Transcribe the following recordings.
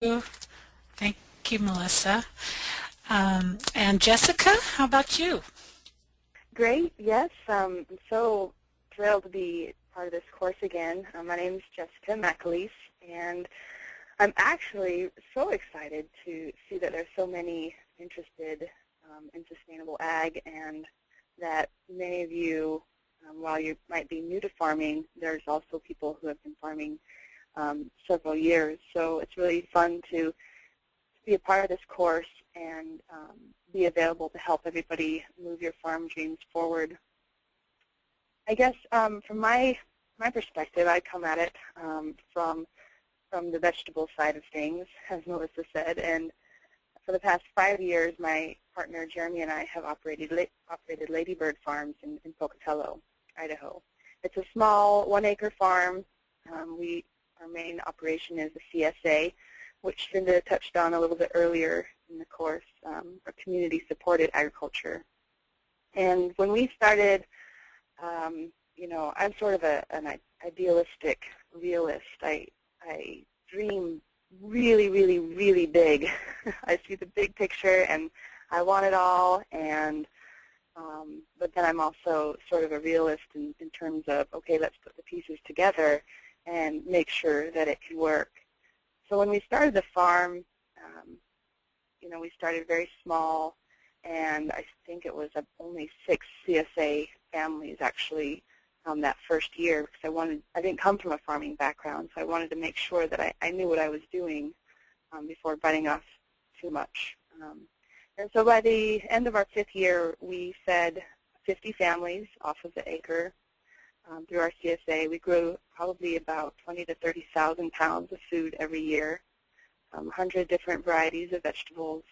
Thank you, Melissa. And Jessica, how about you? Great, yes. I'm so thrilled to be part of this course again. My name is Jessica McAleese, and I'm actually so excited to see that there's so many interested in sustainable ag, and that many of you, while you might be new to farming, there's also people who have been farming several years. So it's really fun to be a part of this course and be available to help everybody move your farm dreams forward. I guess from my perspective, I come at it from the vegetable side of things, as Melissa said, and for the past 5 years, my partner Jeremy and I have operated ladybird farms in Pocatello, Idaho. It's a small 1-acre farm. Our main operation is the CSA, which Cinda touched on a little bit earlier in the course, or community-supported agriculture. And when we started, I'm sort of an idealistic realist. I dream really, really, really big. I see the big picture, and I want it all. And but then I'm also sort of a realist in terms of, okay, let's put the pieces together and make sure that it can work. So when we started the farm, we started very small, and I think it was only 6 CSA families actually that first year, because I didn't come from a farming background, so I wanted to make sure that I knew what I was doing before biting off too much. And so by the end of our 5th year, we fed 50 families off of the acre through our CSA. We grew probably about 20 to 30,000 pounds of food every year, 100 different varieties of vegetables,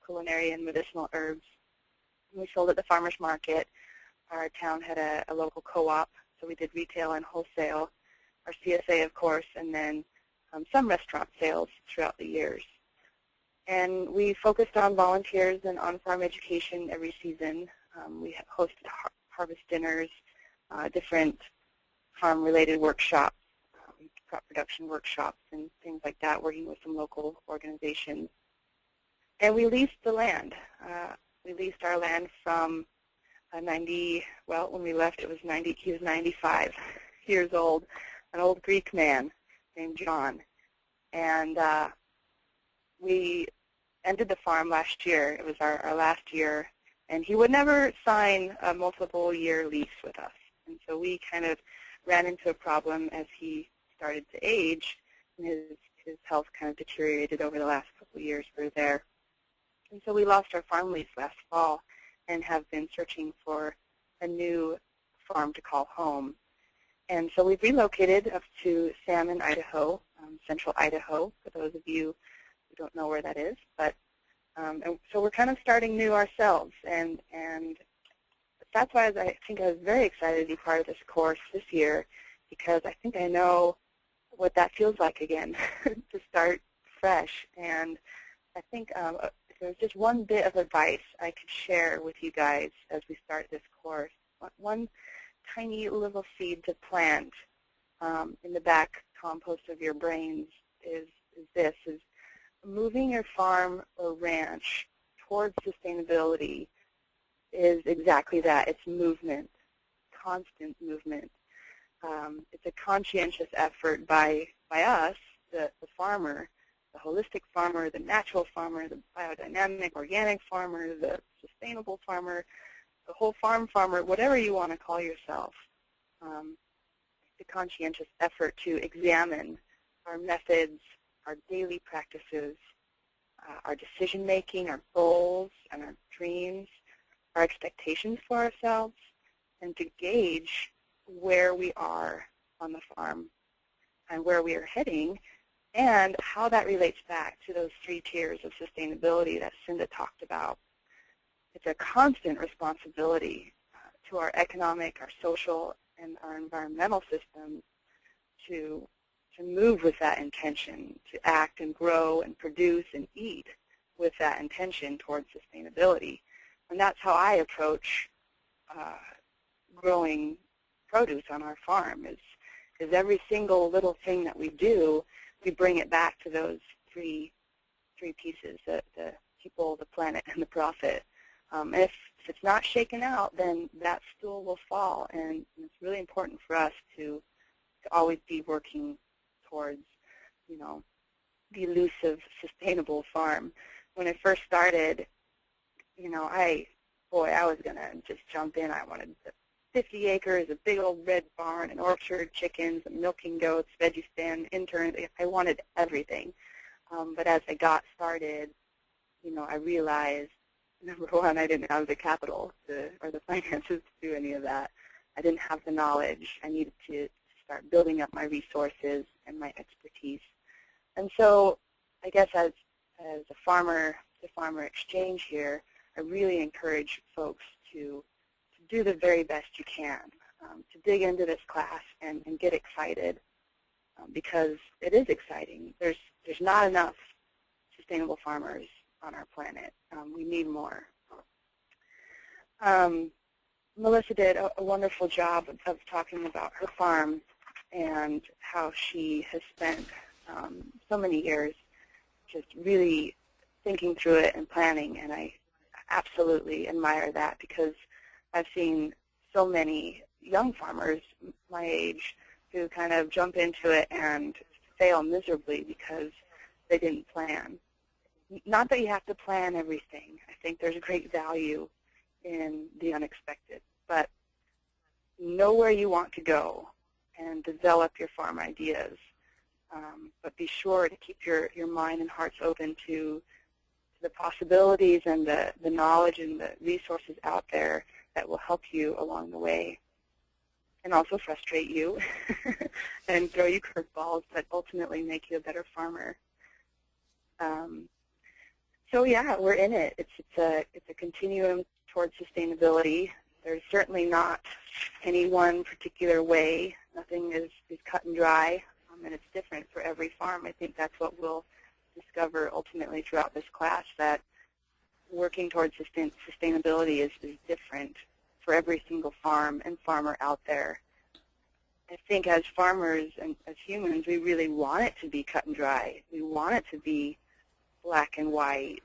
culinary and medicinal herbs. And we sold at the farmers market. Our town had a local co-op, so we did retail and wholesale, our CSA, of course, and then some restaurant sales throughout the years. And we focused on volunteers and on-farm education every season. We hosted harvest dinners, different farm-related workshops, crop production workshops, and things like that, working with some local organizations. And we leased the land. We leased our land from when we left it was he was 95 years old, an old Greek man named John. And we ended the farm last year. It was our last year, and he would never sign a multiple-year lease with us. And so we kind of ran into a problem as he started to age, and his health kind of deteriorated over the last couple of years we were there. And so we lost our farm lease last fall and have been searching for a new farm to call home. And so we've relocated up to Salmon, Idaho, central Idaho, for those of you who don't know where that is. But and so we're kind of starting new ourselves, and that's why I think I was very excited to be part of this course this year, because I think I know what that feels like again, to start fresh. And I think if there's just one bit of advice I could share with you guys as we start this course, one tiny little seed to plant in the back compost of your brains is moving your farm or ranch towards sustainability is exactly that. It's movement, constant movement. It's a conscientious effort by us, the farmer, the holistic farmer, the natural farmer, the biodynamic, organic farmer, the sustainable farmer, the whole farm farmer, whatever you want to call yourself. The conscientious effort to examine our methods, our daily practices, our decision-making, our goals, and our dreams, our expectations for ourselves, and to gauge where we are on the farm and where we are heading, and how that relates back to those 3 tiers of sustainability that Cinda talked about. It's a constant responsibility to our economic, our social, and our environmental systems to move with that intention, to act and grow and produce and eat with that intention towards sustainability. And that's how I approach growing produce on our farm, is every single little thing that we do, we bring it back to those three pieces: the people, the planet, and the profit. If it's not shaken out, then that stool will fall, and it's really important for us to always be working towards, the elusive, sustainable farm. When I first started, I was going to just jump in. I wanted 50 acres, a big old red barn, an orchard, chickens, milking goats, veggie stand, interns. I wanted everything. But as I got started, I realized, number one, I didn't have the capital or the finances to do any of that. I didn't have the knowledge. I needed to start building up my resources and my expertise. And so I guess as a farmer-to-farmer exchange here, I really encourage folks to do the very best you can, to dig into this class and get excited, because it is exciting. There's not enough sustainable farmers on our planet. We need more. Melissa did a wonderful job of talking about her farm and how she has spent so many years just really thinking through it and planning, and I absolutely admire that, because I've seen so many young farmers my age who kind of jump into it and fail miserably because they didn't plan. Not that you have to plan everything. I think there's great value in the unexpected, but know where you want to go and develop your farm ideas. But be sure to keep your mind and hearts open to the possibilities and the knowledge and the resources out there that will help you along the way, and also frustrate you and throw you curveballs, but ultimately make you a better farmer. So yeah, we're in it. It's a continuum towards sustainability. There's certainly not any one particular way. Nothing is cut and dry, and it's different for every farm. I think that's what we'll discover ultimately throughout this class, that working towards sustainability is different for every single farm and farmer out there. I think as farmers and as humans, we really want it to be cut and dry. We want it to be black and white.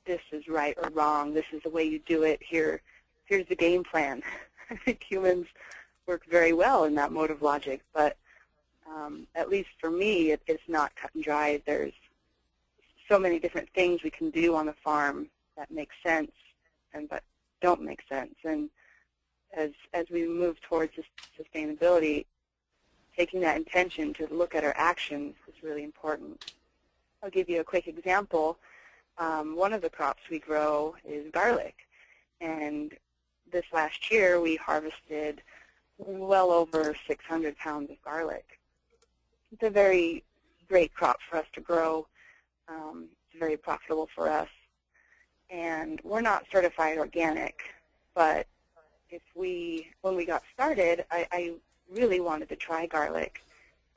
This is right or wrong. This is the way you do it. Here's the game plan. I think humans work very well in that mode of logic, but at least for me, it's not cut and dry. There's so many different things we can do on the farm that make sense but don't make sense. And as we move towards sustainability, taking that intention to look at our actions is really important. I'll give you a quick example. One of the crops we grow is garlic, and this last year we harvested well over 600 pounds of garlic. It's a very great crop for us to grow. It's very profitable for us, and we're not certified organic, but when we got started, I really wanted to try garlic,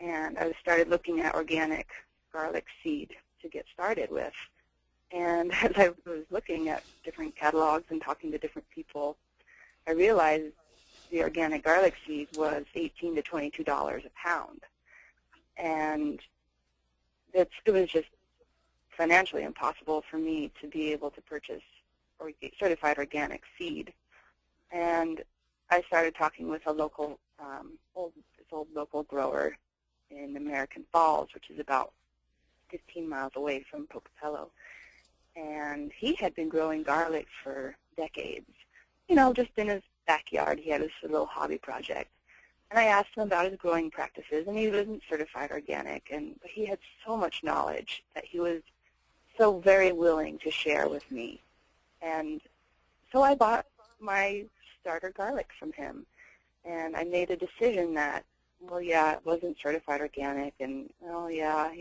and I started looking at organic garlic seed to get started with. And as I was looking at different catalogs and talking to different people, I realized the organic garlic seed was $18 to $22 a pound. And it was just financially impossible for me to be able to purchase or get certified organic seed. And I started talking with a local, old local grower in American Falls, which is about 15 miles away from Pocatello. And he had been growing garlic for decades, just in his backyard. He had this little hobby project. And I asked him about his growing practices, and he wasn't certified organic, but he had so much knowledge that he was so very willing to share with me. And so I bought my starter garlic from him, and I made a decision that, well, yeah, it wasn't certified organic, and, well, yeah,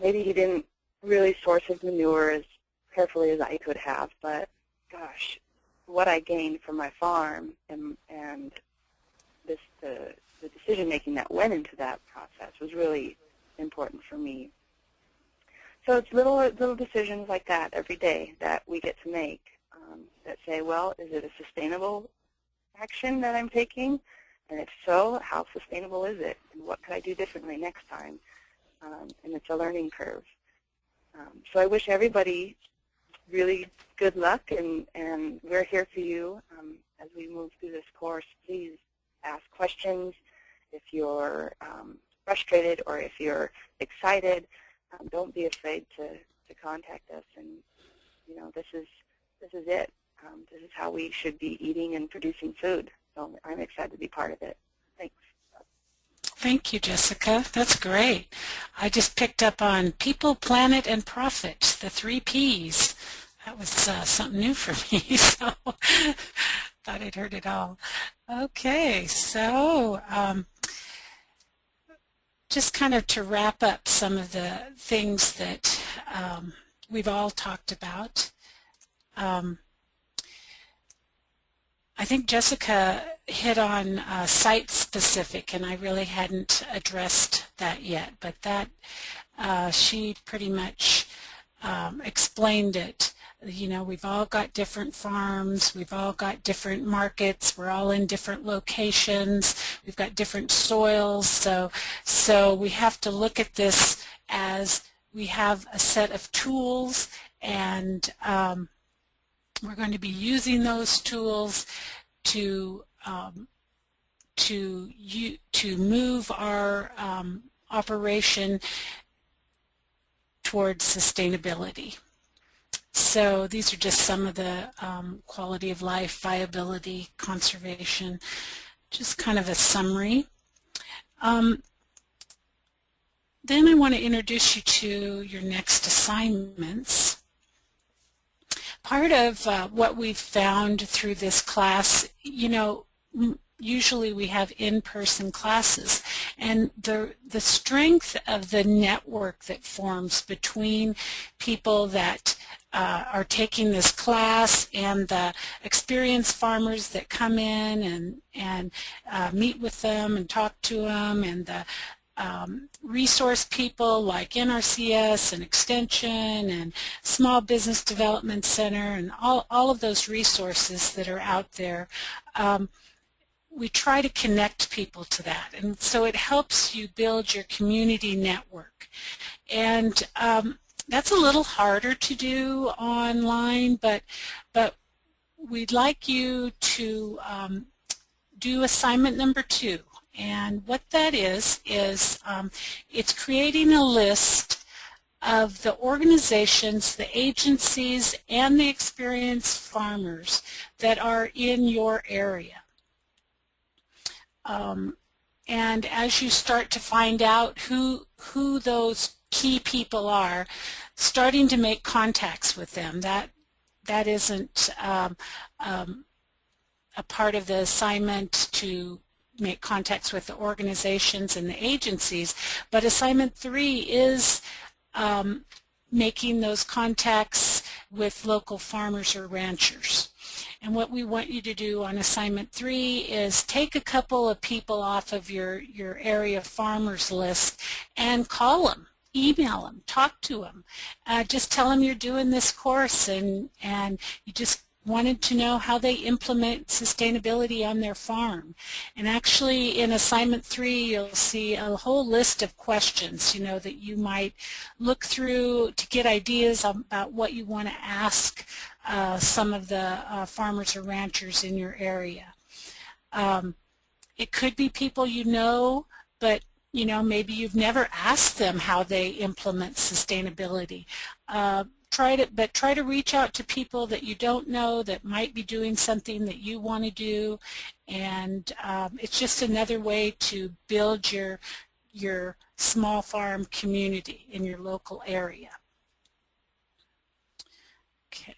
maybe he didn't really source his manure as carefully as I could have, but gosh, what I gained from my farm and the decision-making that went into that process was really important for me. So it's little decisions like that every day that we get to make that say, well, is it a sustainable action that I'm taking? And if so, how sustainable is it? And what could I do differently next time? and it's a learning curve. So I wish everybody really good luck, and we're here for you as we move through this course. Please ask questions if you're frustrated or if you're excited. Don't be afraid to contact us, and this is it. This is how we should be eating and producing food. So I'm excited to be part of it. Thanks. Thank you, Jessica. That's great. I just picked up on people, planet, and profit, the 3 Ps. That was something new for me, so thought I'd heard it all. Okay, so just kind of to wrap up some of the things that we've all talked about. I think Jessica hit on site-specific, and I really hadn't addressed that yet, but that she pretty much explained it. We've all got different farms, we've all got different markets, we're all in different locations, we've got different soils, so we have to look at this as we have a set of tools, and we're going to be using those tools to move our operation towards sustainability. So these are just some of the quality of life, viability, conservation, just kind of a summary. Then I want to introduce you to your next assignments. Part of what we've found through this class, usually we have in-person classes, and the strength of the network that forms between people that are taking this class and the experienced farmers that come in and meet with them and talk to them, and the resource people like NRCS and Extension and Small Business Development Center and all of those resources that are out there. We try to connect people to that, and so it helps you build your community network. And that's a little harder to do online, but we'd like you to do assignment number 2. And what that is it's creating a list of the organizations, the agencies, and the experienced farmers that are in your area. And as you start to find out who those key people are, starting to make contacts with them. That isn't a part of the assignment to make contacts with the organizations and the agencies, but assignment 3 is making those contacts with local farmers or ranchers. And what we want you to do on assignment 3 is take a couple of people off of your area farmers list and call them, email them, talk to them. Just tell them you're doing this course and you just wanted to know how they implement sustainability on their farm. And actually in assignment 3 you'll see a whole list of questions that you might look through to get ideas about what you want to ask some of the farmers or ranchers in your area. It could be people but maybe you've never asked them how they implement sustainability. Try to reach out to people that you don't know that might be doing something that you want to do, and it's just another way to build your small farm community in your local area. Okay.